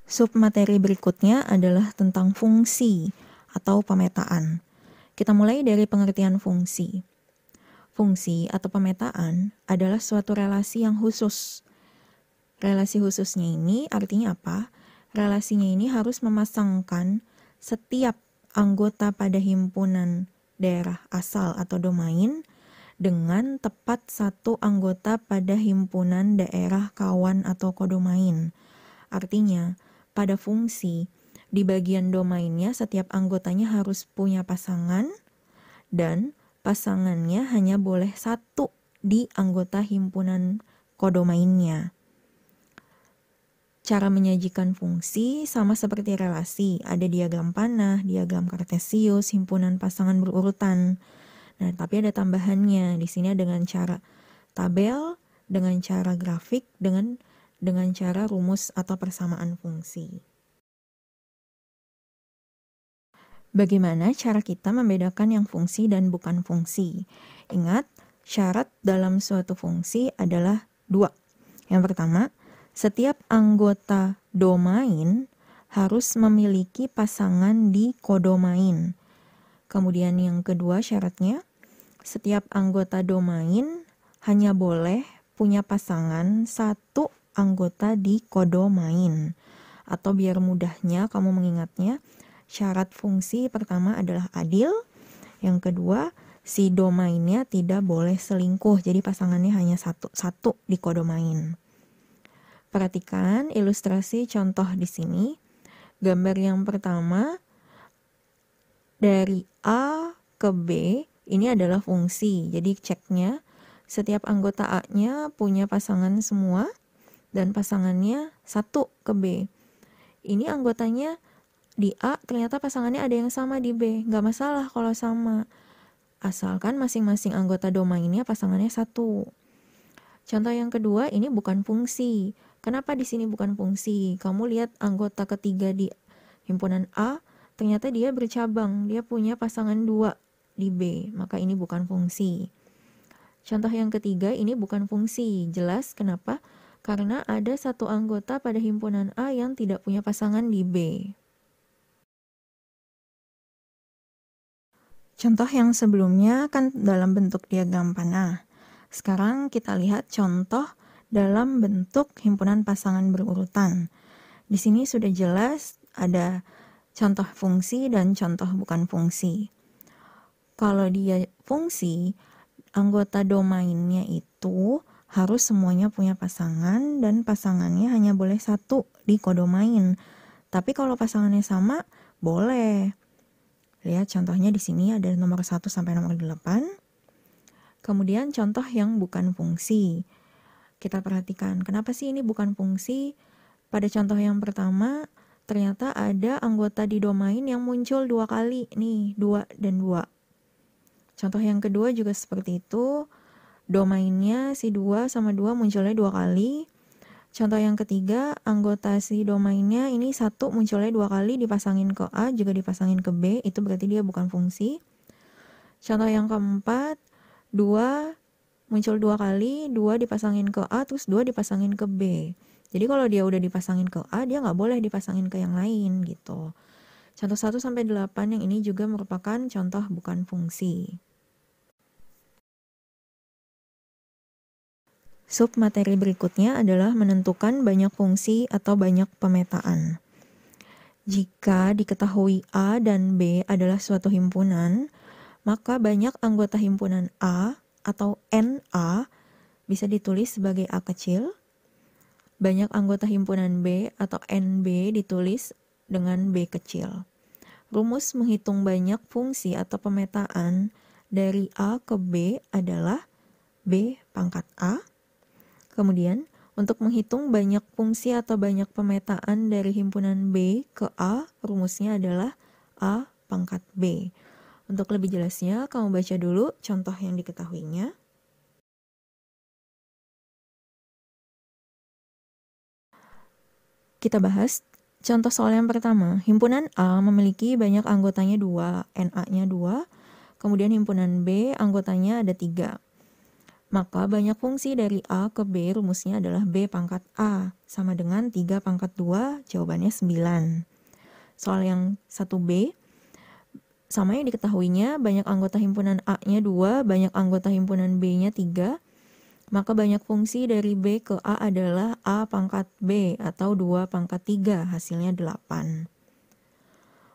Submateri berikutnya adalah tentang fungsi atau pemetaan. Kita mulai dari pengertian fungsi. Fungsi atau pemetaan adalah suatu relasi yang khusus. Relasi khususnya ini artinya apa? Relasinya ini harus memasangkan setiap anggota pada himpunan daerah asal atau domain dengan tepat satu anggota pada himpunan daerah kawan atau kodomain. Artinya, pada fungsi, di bagian domainnya setiap anggotanya harus punya pasangan dan pasangannya hanya boleh satu di anggota himpunan kodomainnya. Cara menyajikan fungsi sama seperti relasi, ada diagram panah, diagram kartesius, himpunan pasangan berurutan. Nah, tapi ada tambahannya. Di sini dengan cara tabel, dengan cara grafik, dengan cara rumus atau persamaan fungsi. Bagaimana cara kita membedakan yang fungsi dan bukan fungsi? Ingat, syarat dalam suatu fungsi adalah 2. Yang pertama, setiap anggota domain harus memiliki pasangan di kodomain. Kemudian yang kedua syaratnya, setiap anggota domain hanya boleh punya pasangan satu anggota di kodomain. Atau biar mudahnya kamu mengingatnya, syarat fungsi pertama adalah adil. Yang kedua, si domainnya tidak boleh selingkuh. Jadi pasangannya hanya satu di kodomain. Perhatikan ilustrasi contoh di sini. Gambar yang pertama, dari A ke B, ini adalah fungsi. Jadi ceknya, setiap anggota A-nya punya pasangan semua, dan pasangannya satu ke B. Ini anggotanya di A, ternyata pasangannya ada yang sama di B. Nggak masalah kalau sama. Asalkan masing-masing anggota domainnya pasangannya satu. Contoh yang kedua, ini bukan fungsi. Kenapa di sini bukan fungsi? Kamu lihat anggota ketiga di himpunan A, ternyata dia bercabang, dia punya pasangan 2 di B, maka ini bukan fungsi. Contoh yang ketiga, ini bukan fungsi. Jelas kenapa? Karena ada satu anggota pada himpunan A yang tidak punya pasangan di B. Contoh yang sebelumnya kan dalam bentuk diagram panah. Sekarang kita lihat contoh dalam bentuk himpunan pasangan berurutan. Di sini sudah jelas ada contoh fungsi dan contoh bukan fungsi. Kalau dia fungsi, anggota domainnya itu harus semuanya punya pasangan dan pasangannya hanya boleh satu di kodomain. Tapi kalau pasangannya sama, boleh. Lihat contohnya di sini ada nomor 1 sampai nomor 8. Kemudian contoh yang bukan fungsi. Kita perhatikan, kenapa sih ini bukan fungsi? Pada contoh yang pertama, ternyata ada anggota di domain yang muncul 2 kali nih, 2 dan 2. Contoh yang kedua juga seperti itu, domainnya si 2 sama 2 munculnya 2 kali. Contoh yang ketiga, anggota si domainnya ini 1 munculnya 2 kali, dipasangin ke A, juga dipasangin ke B, itu berarti dia bukan fungsi. Contoh yang keempat, 2 muncul 2 kali, 2 dipasangin ke A, terus 2 dipasangin ke B. Jadi kalau dia udah dipasangin ke A, dia nggak boleh dipasangin ke yang lain gitu. Contoh 1 sampai 8 yang ini juga merupakan contoh bukan fungsi. Submateri berikutnya adalah menentukan banyak fungsi atau banyak pemetaan. Jika diketahui A dan B adalah suatu himpunan, maka banyak anggota himpunan A atau NA bisa ditulis sebagai A kecil. Banyak anggota himpunan B atau NB ditulis dengan B kecil. Rumus menghitung banyak fungsi atau pemetaan dari A ke B adalah B pangkat A. Kemudian, untuk menghitung banyak fungsi atau banyak pemetaan dari himpunan B ke A, rumusnya adalah A pangkat B. Untuk lebih jelasnya, kamu baca dulu contoh yang diketahuinya. Kita bahas contoh soal yang pertama. Himpunan A memiliki banyak anggotanya 2, NA-nya 2. Kemudian himpunan B anggotanya ada 3. Maka banyak fungsi dari A ke B rumusnya adalah B pangkat A, sama dengan 3 pangkat 2, jawabannya 9. Soal yang 1B, sama yang diketahuinya, banyak anggota himpunan A-nya 2, banyak anggota himpunan B-nya 3, maka banyak fungsi dari B ke A adalah A pangkat B atau 2 pangkat 3, hasilnya 8.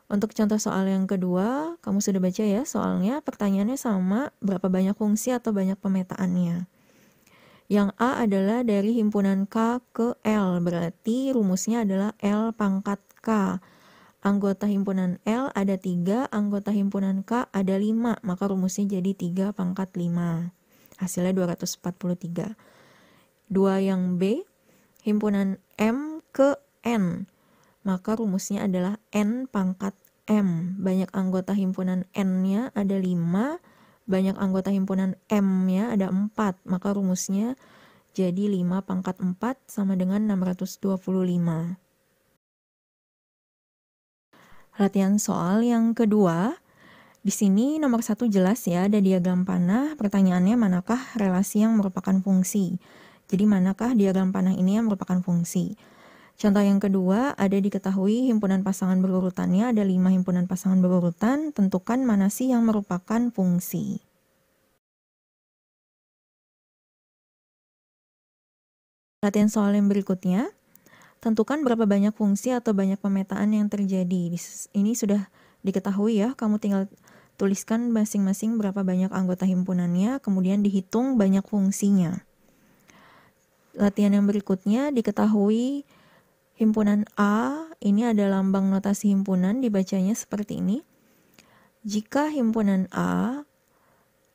Untuk contoh soal yang kedua, kamu sudah baca ya soalnya, pertanyaannya sama, berapa banyak fungsi atau banyak pemetaannya. Yang A adalah dari himpunan K ke L, berarti rumusnya adalah L pangkat K. Anggota himpunan L ada 3, anggota himpunan K ada 5, maka rumusnya jadi 3 pangkat 5. Hasilnya 243. 2 yang B, himpunan M ke N, maka rumusnya adalah N pangkat M. Banyak anggota himpunan N-nya ada 5, banyak anggota himpunan M-nya ada 4, maka rumusnya jadi 5 pangkat 4 sama dengan 625. Latihan soal yang kedua. Di sini nomor 1 jelas ya, ada diagram panah. Pertanyaannya manakah relasi yang merupakan fungsi? Jadi manakah diagram panah ini yang merupakan fungsi? Contoh yang kedua, ada diketahui himpunan pasangan berurutannya, ada 5 himpunan pasangan berurutan, tentukan mana sih yang merupakan fungsi. Latihan soal yang berikutnya, tentukan berapa banyak fungsi atau banyak pemetaan yang terjadi. Ini sudah diketahui ya, kamu tinggal tuliskan masing-masing berapa banyak anggota himpunannya, kemudian dihitung banyak fungsinya. Latihan yang berikutnya, diketahui himpunan A, ini ada lambang notasi himpunan, dibacanya seperti ini. Jika himpunan A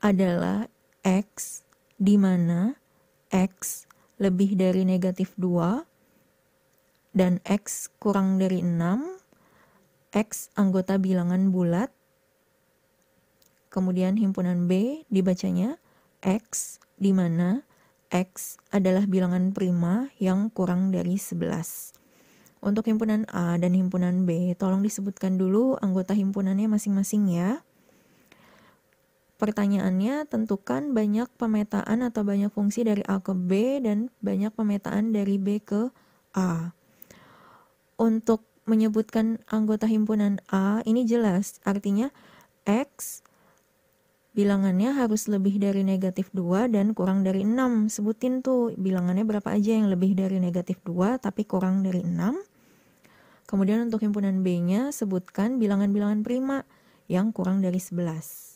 adalah X, di mana X lebih dari negatif 2, dan X kurang dari 6, X anggota bilangan bulat, kemudian himpunan B dibacanya X, di mana X adalah bilangan prima yang kurang dari 11. Untuk himpunan A dan himpunan B, tolong disebutkan dulu anggota himpunannya masing-masing ya. Pertanyaannya, tentukan banyak pemetaan atau banyak fungsi dari A ke B dan banyak pemetaan dari B ke A. Untuk menyebutkan anggota himpunan A, ini jelas, artinya X bilangannya harus lebih dari negatif 2 dan kurang dari 6. Sebutin tuh bilangannya berapa aja yang lebih dari negatif 2 tapi kurang dari 6. Kemudian untuk himpunan B-nya, sebutkan bilangan-bilangan prima yang kurang dari 11.